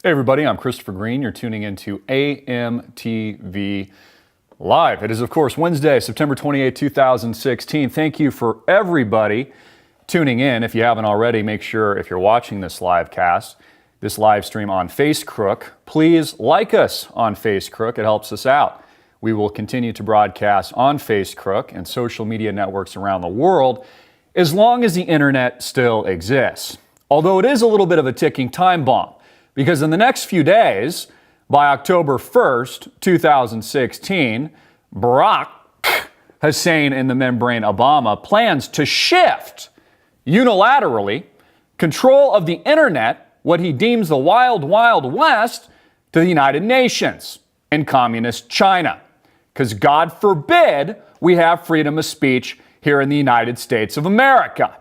Hey everybody, I'm Christopher Green. You're tuning into AMTV Live. It is, of course, Wednesday, September 28, 2016. Thank you for everybody tuning in. If you haven't already, make sure if you're watching this live cast, this live stream on FaceCrook, please like us on FaceCrook. It helps us out. We will continue to broadcast on FaceCrook and social media networks around the world as long as the internet still exists. Although it is a little bit of a ticking time bomb, because in the next few days, by October 1st, 2016, Barack Hussein in the membrane Obama plans to shift unilaterally control of the internet, what he deems the wild, wild west, to the United Nations and communist China. Because God forbid we have freedom of speech here in the United States of America.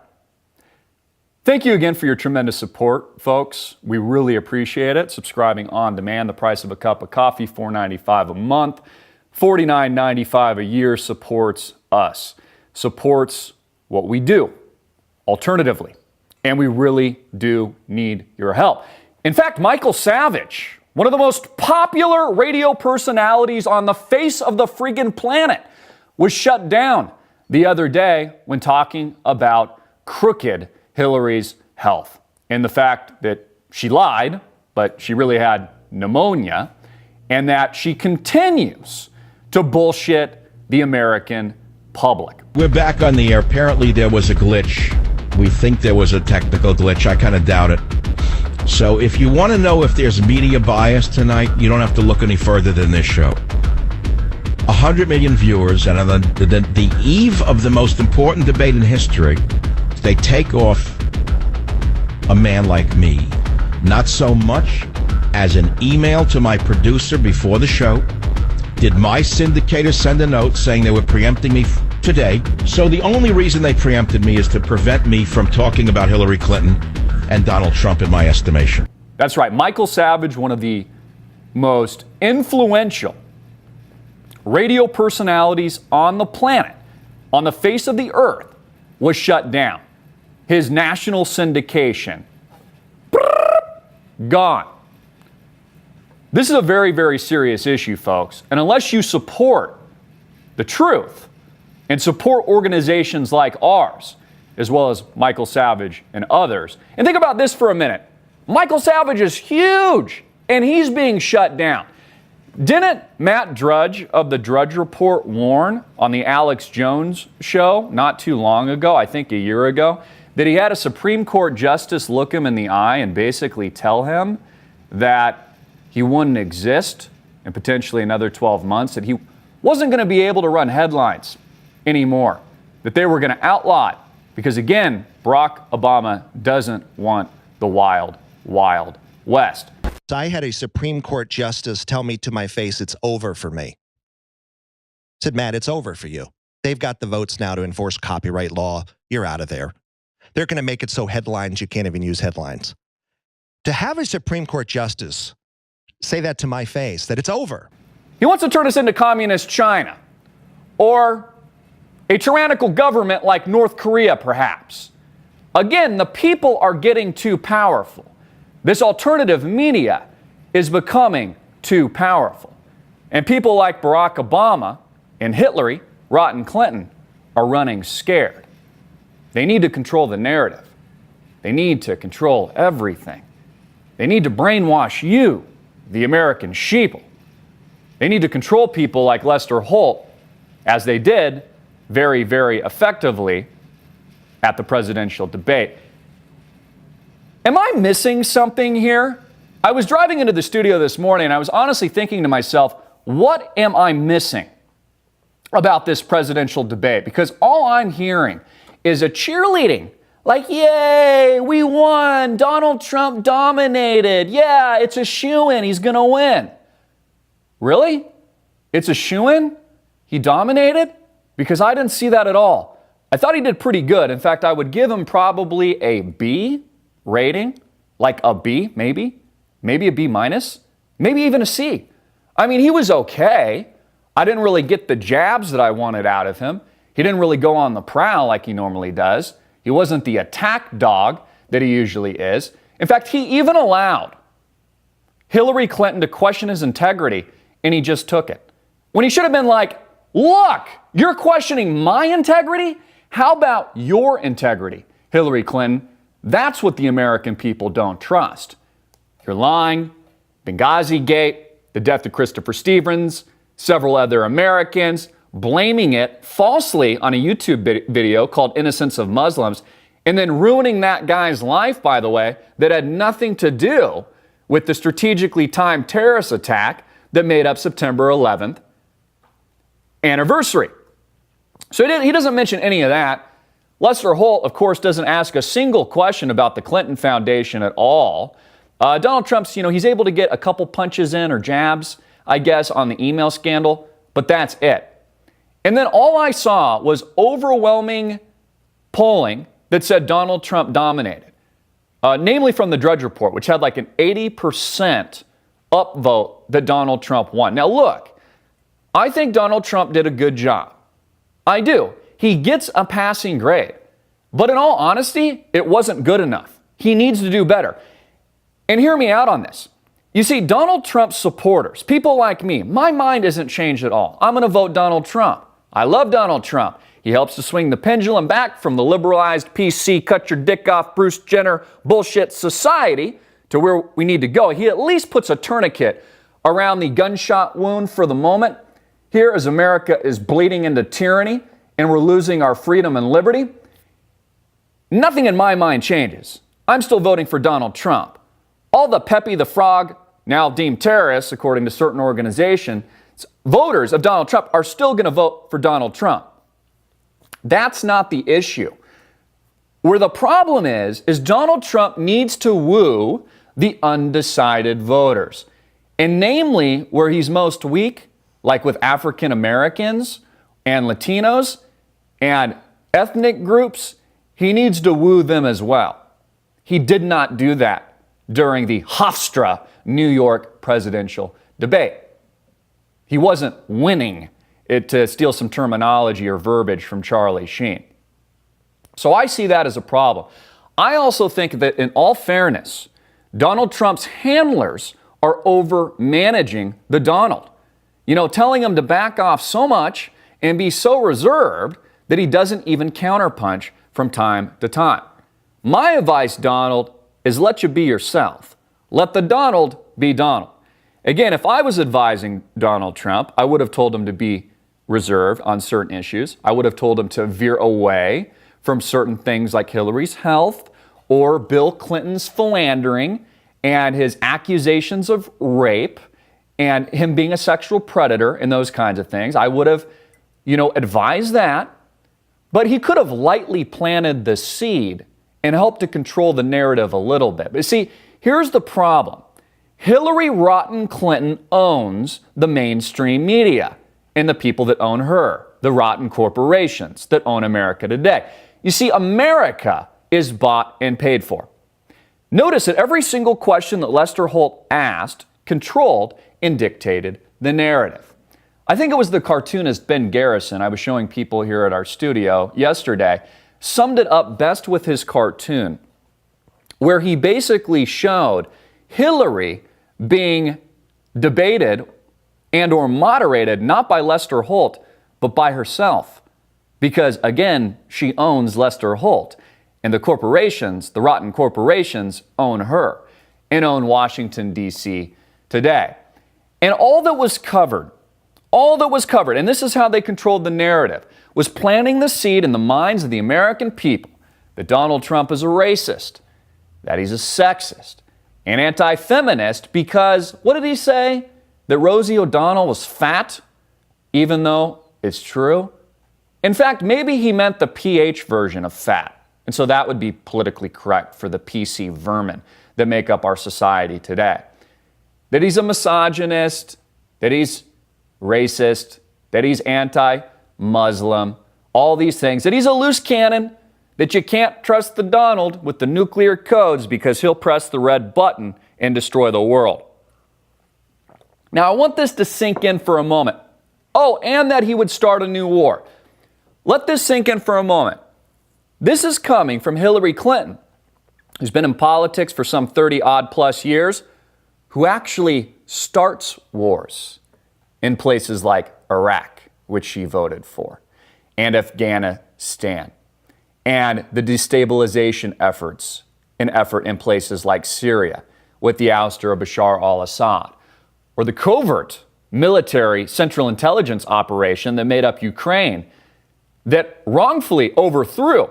Thank you again for your tremendous support, folks. We really appreciate it. Subscribing on demand, the price of a cup of coffee, $4.95 a month, $49.95 a year, supports us, supports what we do, alternatively. And we really do need your help. In fact, Michael Savage, one of the most popular radio personalities on the face of the friggin' planet, was shut down the other day when talking about crooked Hillary's health and the fact that she lied, but she really had pneumonia, and that she continues to bullshit the American public. We're back on the air. Apparently there was a glitch. We think there was a technical glitch. I kind of doubt it. So if you want to know if there's media bias tonight, you don't have to look any further than this show. 100 million viewers, and on the eve of the most important debate in history, they take off a man like me. Not so much as an email to my producer before the show. Did my syndicator send a note saying they were preempting me today? So the only reason they preempted me is to prevent me from talking about Hillary Clinton and Donald Trump, in my estimation. That's right. Michael Savage, one of the most influential radio personalities on the planet, on the face of the earth, was shut down. His national syndication, gone. This is a very, very serious issue, folks. And unless you support the truth and support organizations like ours, as well as Michael Savage and others, and think about this for a minute. Michael Savage is huge, and he's being shut down. Didn't Matt Drudge of the Drudge Report warn on the Alex Jones show not too long ago, I think a year ago, that he had a Supreme Court justice look him in the eye and basically tell him that he wouldn't exist in potentially another 12 months, that he wasn't going to be able to run headlines anymore, that they were going to outlaw it because, again, Barack Obama doesn't want the wild, wild west. I had a Supreme Court justice tell me to my face, it's over for me. I said, Matt, it's over for you. They've got the votes now to enforce copyright law. You're out of there. They're going to make it so headlines, you can't even use headlines. To have a Supreme Court justice say that to my face, that it's over. He wants to turn us into communist China or a tyrannical government like North Korea, perhaps. Again, the people are getting too powerful. This alternative media is becoming too powerful. And people like Barack Obama and Hillary, rotten Clinton, are running scared. They need to control the narrative. They need to control everything. They need to brainwash you, the American sheeple. They need to control people like Lester Holt, as they did very, very effectively at the presidential debate. Am I missing something here? I was driving into the studio this morning and I was honestly thinking to myself, what am I missing about this presidential debate? Because all I'm hearing is a cheerleading. Like, yay, we won. Donald Trump dominated. Yeah, it's a shoo-in. He's going to win. Really? It's a shoo-in? He dominated? Because I didn't see that at all. I thought he did pretty good. In fact, I would give him probably a B rating, like a B, maybe a B minus, maybe even a C. I mean, he was okay. I didn't really get the jabs that I wanted out of him. He didn't really go on the prowl like he normally does. He wasn't the attack dog that he usually is. In fact, he even allowed Hillary Clinton to question his integrity, and he just took it. When he should have been like, look, you're questioning my integrity? How about your integrity, Hillary Clinton? That's what the American people don't trust. You're lying. Benghazi Gate, the death of Christopher Stevens, several other Americans, blaming it falsely on a YouTube video called Innocence of Muslims, and then ruining that guy's life, by the way, that had nothing to do with the strategically timed terrorist attack that made up September 11th anniversary. So he doesn't mention any of that. Lester Holt, of course, doesn't ask a single question about the Clinton Foundation at all. Donald Trump's, he's able to get a couple punches in or jabs, I guess, on the email scandal, but that's it. And then all I saw was overwhelming polling that said Donald Trump dominated, namely from the Drudge Report, which had like an 80% upvote that Donald Trump won. Now, look, I think Donald Trump did a good job. I do. He gets a passing grade. But in all honesty, it wasn't good enough. He needs to do better. And hear me out on this. You see, Donald Trump's supporters, people like me, my mind isn't changed at all. I'm going to vote Donald Trump. I love Donald Trump. He helps to swing the pendulum back from the liberalized PC, cut your dick off, Bruce Jenner bullshit society to where we need to go. He at least puts a tourniquet around the gunshot wound for the moment. Here, as America is bleeding into tyranny and we're losing our freedom and liberty, nothing in my mind changes. I'm still voting for Donald Trump. All the Pepe the Frog, now deemed terrorists, according to certain organizations, voters of Donald Trump are still going to vote for Donald Trump. That's not the issue. Where the problem is Donald Trump needs to woo the undecided voters. And namely, where he's most weak, like with African Americans and Latinos and ethnic groups, he needs to woo them as well. He did not do that during the Hofstra New York presidential debate. He wasn't winning it, to steal some terminology or verbiage from Charlie Sheen. So I see that as a problem. I also think that, in all fairness, Donald Trump's handlers are over managing the Donald. Telling him to back off so much and be so reserved that he doesn't even counterpunch from time to time. My advice, Donald, is let you be yourself. Let the Donald be Donald. Again, if I was advising Donald Trump, I would have told him to be reserved on certain issues. I would have told him to veer away from certain things like Hillary's health or Bill Clinton's philandering and his accusations of rape and him being a sexual predator and those kinds of things. I would have, advised that. But he could have lightly planted the seed and helped to control the narrative a little bit. But see, here's the problem. Hillary Rotten Clinton owns the mainstream media and the people that own her, the rotten corporations that own America today. You see, America is bought and paid for. Notice that every single question that Lester Holt asked controlled and dictated the narrative. I think it was the cartoonist Ben Garrison, I was showing people here at our studio yesterday, summed it up best with his cartoon, where he basically showed Hillary being debated and or moderated not by Lester Holt, but by herself. Because, again, she owns Lester Holt. And the corporations, the rotten corporations, own her and own Washington, D.C. today. And all that was covered, and this is how they controlled the narrative, was planting the seed in the minds of the American people that Donald Trump is a racist, that he's a sexist, and anti-feminist because, what did he say? That Rosie O'Donnell was fat, even though it's true? In fact, maybe he meant the PH version of fat. And so that would be politically correct for the PC vermin that make up our society today. That he's a misogynist, that he's racist, that he's anti-Muslim, all these things, that he's a loose cannon, that you can't trust the Donald with the nuclear codes because he'll press the red button and destroy the world. Now, I want this to sink in for a moment. Oh, and that he would start a new war. Let this sink in for a moment. This is coming from Hillary Clinton, who's been in politics for some 30-odd plus years, who actually starts wars in places like Iraq, which she voted for, and Afghanistan, and the destabilization effort in places like Syria with the ouster of Bashar al-Assad, or the covert military central intelligence operation that made up Ukraine that wrongfully overthrew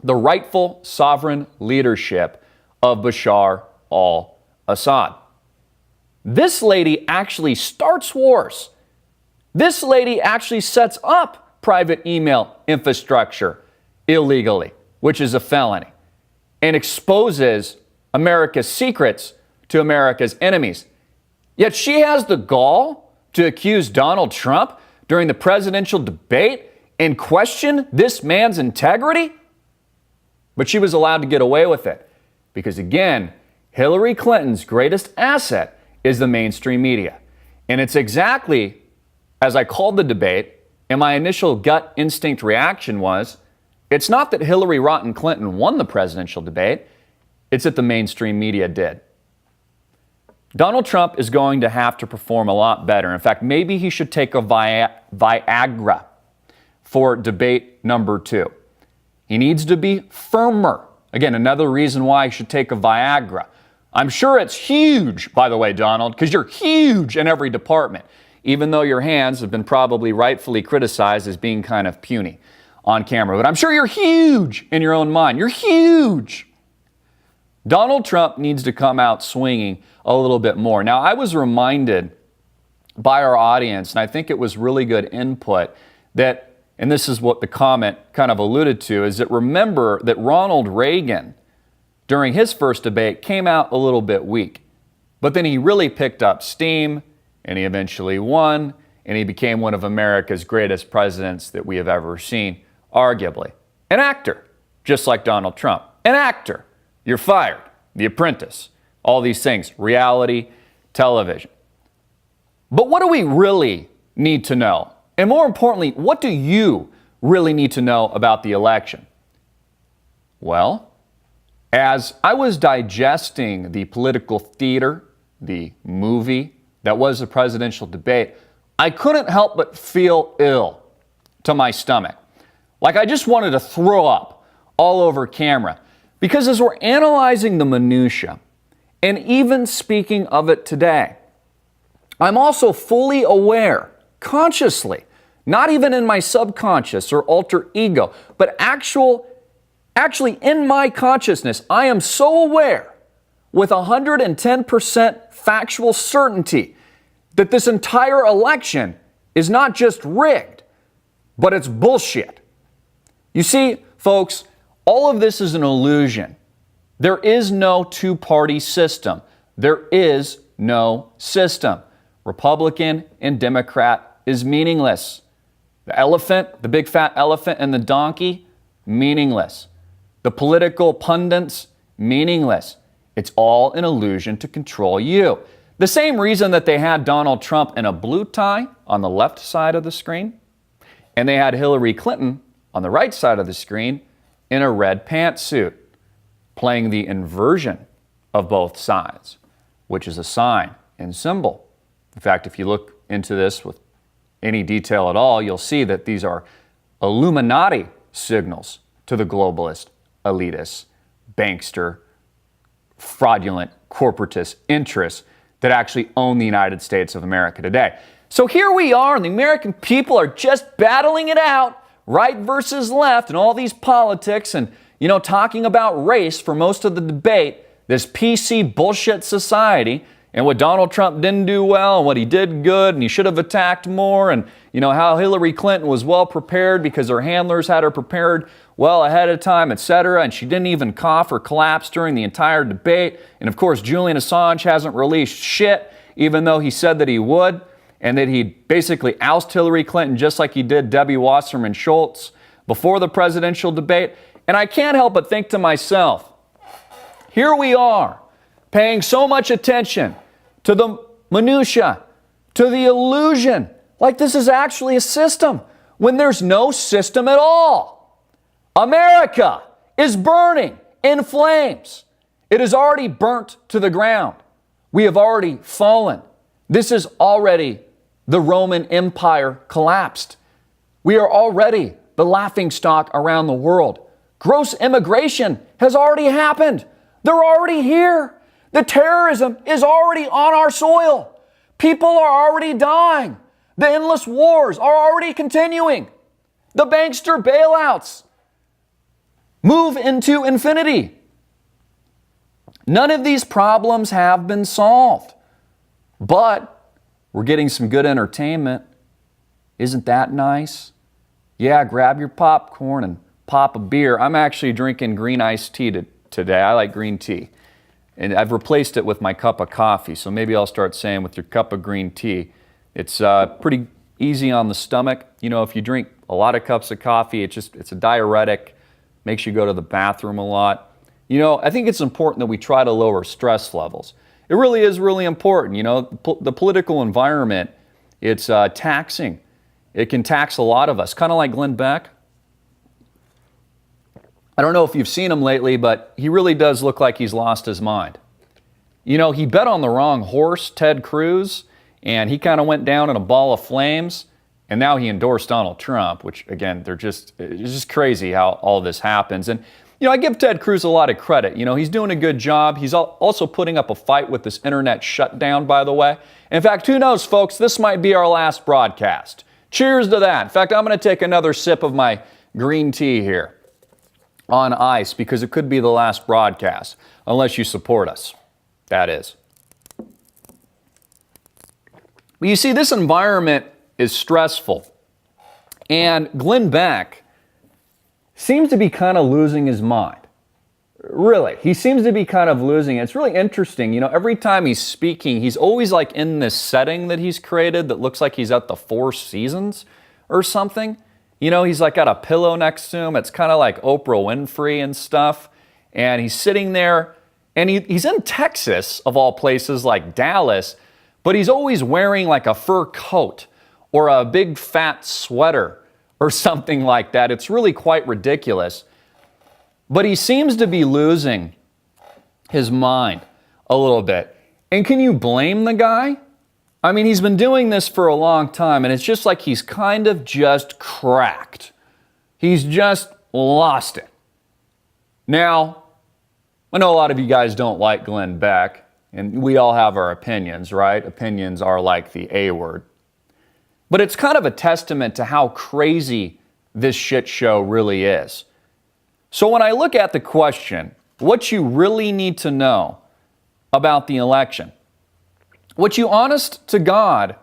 the rightful sovereign leadership of Bashar al-Assad. This lady actually starts wars. This lady actually sets up private email infrastructure illegally, which is a felony, and exposes America's secrets to America's enemies. Yet she has the gall to accuse Donald Trump during the presidential debate and question this man's integrity? But she was allowed to get away with it because, again, Hillary Clinton's greatest asset is the mainstream media. And it's exactly as I called the debate, and my initial gut instinct reaction was, it's not that Hillary Rotten Clinton won the presidential debate, it's that the mainstream media did. Donald Trump is going to have to perform a lot better. In fact, maybe he should take a Viagra for debate number 2. He needs to be firmer. Again, another reason why he should take a Viagra. I'm sure it's huge, by the way, Donald, because you're huge in every department, even though your hands have been probably rightfully criticized as being kind of puny on camera. But I'm sure you're huge in your own mind. You're huge. Donald Trump needs to come out swinging a little bit more. Now, I was reminded by our audience, and I think it was really good input, that, and this is what the comment kind of alluded to, is that remember that Ronald Reagan, during his first debate, came out a little bit weak. But then he really picked up steam, and he eventually won, and he became one of America's greatest presidents that we have ever seen, arguably. An actor, just like Donald Trump. An actor. You're fired. The Apprentice. All these things. Reality, television. But what do we really need to know? And more importantly, what do you really need to know about the election? Well, as I was digesting the political theater, the movie that was the presidential debate, I couldn't help but feel ill to my stomach. Like I just wanted to throw up all over camera. Because as we're analyzing the minutia, and even speaking of it today, I'm also fully aware, consciously, not even in my subconscious or alter ego, but actually in my consciousness, I am so aware with 110% factual certainty that this entire election is not just rigged, but it's bullshit. You see, folks, all of this is an illusion. There is no two-party system. There is no system. Republican and Democrat is meaningless. The elephant, the big fat elephant and the donkey, meaningless. The political pundits, meaningless. It's all an illusion to control you. The same reason that they had Donald Trump in a blue tie on the left side of the screen, and they had Hillary Clinton on the right side of the screen in a red pantsuit, playing the inversion of both sides, which is a sign and symbol. In fact, if you look into this with any detail at all, you'll see that these are Illuminati signals to the globalist, elitist, bankster, fraudulent, corporatist interests that actually own the United States of America today. So here we are, and the American people are just battling it out, right versus left, and all these politics, and, talking about race for most of the debate, this PC bullshit society, and what Donald Trump didn't do well, and what he did good, and he should have attacked more, and, how Hillary Clinton was well prepared because her handlers had her prepared well ahead of time, etc., and she didn't even cough or collapse during the entire debate. And, of course, Julian Assange hasn't released shit, even though he said that he would, and that he'd basically oust Hillary Clinton just like he did Debbie Wasserman Schultz before the presidential debate. And I can't help but think to myself, here we are, paying so much attention to the minutia, to the illusion, like this is actually a system, when there's no system at all. America is burning in flames. It is already burnt to the ground. We have already fallen. This is already the Roman Empire collapsed. We are already the laughingstock around the world. Gross immigration has already happened. They're already here. The terrorism is already on our soil. People are already dying. The endless wars are already continuing. The bankster bailouts move into infinity. None of these problems have been solved, but we're getting some good entertainment. Isn't that nice? Yeah, grab your popcorn and pop a beer. I'm actually drinking green iced tea today. I like green tea. And I've replaced it with my cup of coffee. So maybe I'll start saying with your cup of green tea. It's pretty easy on the stomach. You know, if you drink a lot of cups of coffee, it's a diuretic, makes you go to the bathroom a lot. You know, I think it's important that we try to lower stress levels. It really is really important. You know, the political environment, it's taxing. It can tax a lot of us, kind of like Glenn Beck. I don't know if you've seen him lately, but he really does look like he's lost his mind. You know, he bet on the wrong horse, Ted Cruz, and he kind of went down in a ball of flames, and now he endorsed Donald Trump, which, again, it's just crazy how all this happens. And, you know, I give Ted Cruz a lot of credit. You know, he's doing a good job. He's also putting up a fight with this internet shutdown, by the way. In fact, who knows, folks, this might be our last broadcast. Cheers to that. In fact, I'm going to take another sip of my green tea here on ice because it could be the last broadcast, unless you support us. That is. But you see, this environment is stressful. And Glenn Beck seems to be kind of losing his mind. Really, he seems to be kind of losing it. It's really interesting. You know, every time he's speaking, he's always like in this setting that he's created that looks like he's at the Four Seasons or something. You know, he's like got a pillow next to him. It's kind of like Oprah Winfrey and stuff. And he's sitting there, and he's in Texas, of all places, like Dallas, but he's always wearing like a fur coat or a big fat sweater or something like that. It's really quite ridiculous. But he seems to be losing his mind a little bit. And can you blame the guy? I mean, he's been doing this for a long time, and it's just like he's kind of just cracked. He's just lost it. Now, I know a lot of you guys don't like Glenn Beck, and we all have our opinions, right? Opinions are like the A word. But it's kind of a testament to how crazy this shit show really is. So when I look at the question, what you really need to know about the election, what you honest to God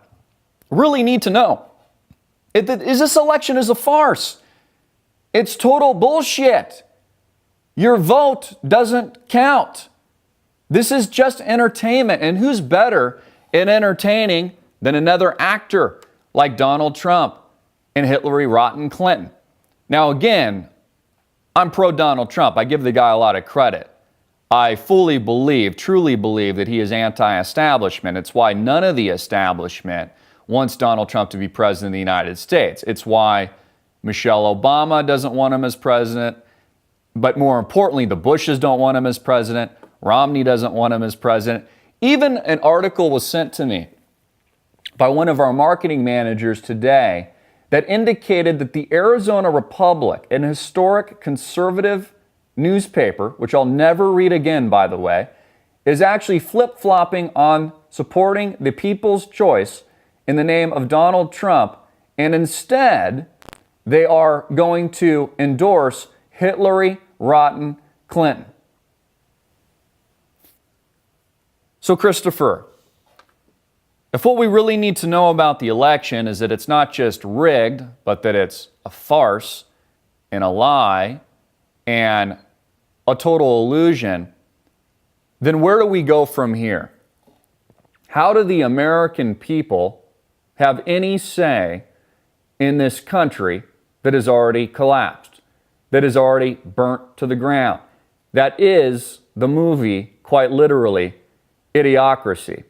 really need to know is this election is a farce. It's total bullshit. Your vote doesn't count. This is just entertainment. And who's better in entertaining than another actor like Donald Trump and Hillary Rotten Clinton? Now, again, I'm pro Donald Trump. I give the guy a lot of credit. I fully believe, truly believe that he is anti-establishment. It's why none of the establishment wants Donald Trump to be president of the United States. It's why Michelle Obama doesn't want him as president. But more importantly, the Bushes don't want him as president. Romney doesn't want him as president. Even an article was sent to me by one of our marketing managers today that indicated that the Arizona Republic, an historic conservative newspaper, which I'll never read again, by the way, is actually flip-flopping on supporting the people's choice in the name of Donald Trump, and instead they are going to endorse Hillary Rotten Clinton. So, Christopher, if what we really need to know about the election is that it's not just rigged, but that it's a farce and a lie and a total illusion, then where do we go from here? How do the American people have any say in this country that has already collapsed, that is already burnt to the ground? That is the movie, quite literally, Idiocracy.